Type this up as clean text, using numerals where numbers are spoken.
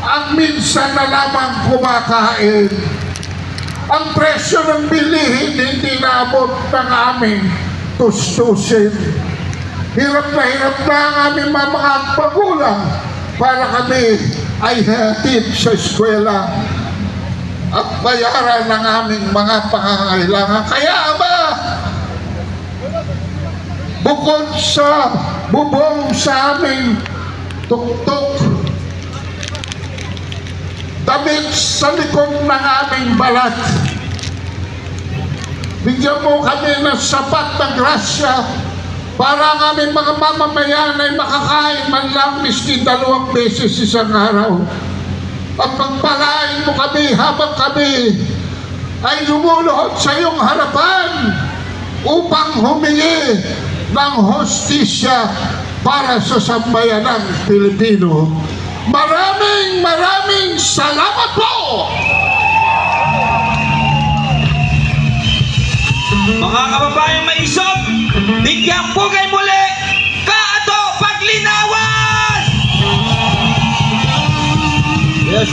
ang minsan na lamang kumakain. Ang presyo ng bilihin hindi naabot ng aming tustusin. Hirap na ang aming mga magulang para kami ay hatid sa eskwela at bayaran ng aming mga pangangailangan. Kaya Ama, bukod sa bubong sa aming tuktok, damit sa likod ng aming balat, bigyan mo kami ng sapat na grasya para ang aming mga mamamayan ay makakain man lang miski 2 beses isang araw. At pagpalain mo kami habang kami ay lumuluhod sa iyong harapan upang humingi ng hostisya para sa sambayanang Pilipino. Maraming salamat po! Mga kababayang maisog, bigyang pugay muli, Kaato Paglinawan! Yes,